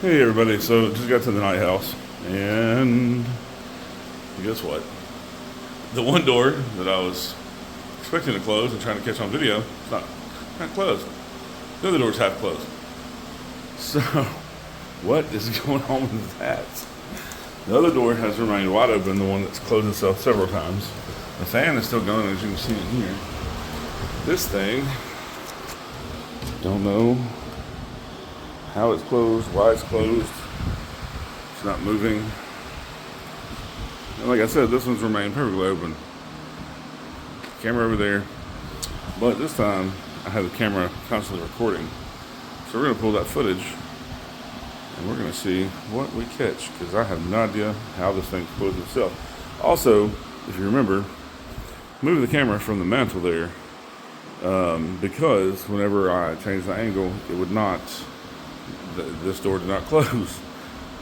Hey everybody, so just got to the night house, and guess what? The one door that I was expecting to close and trying to catch on video, it's not closed. The other door's half closed. So, what is going on with that? The other door has remained wide open, the one that's closed itself several times. The fan is still going, as you can see in here. This thing, don't know how it's closed, why it's closed. It's not moving. And like I said, this one's remained perfectly open. Camera over there. But this time, I have the camera constantly recording. So we're going to pull that footage and we're going to see what we catch, because I have no idea how this thing closed itself. Also, if you remember, move the camera from the mantle there, because whenever I changed the angle, it would not, this door did not close.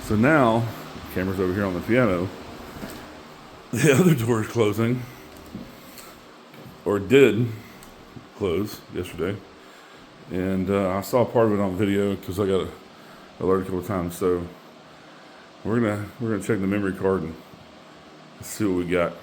So now, the camera's over here on the piano. The other door is closing, or did close yesterday. And I saw part of it on video because I got alerted a couple of times. So we're gonna check the memory card and see what we got.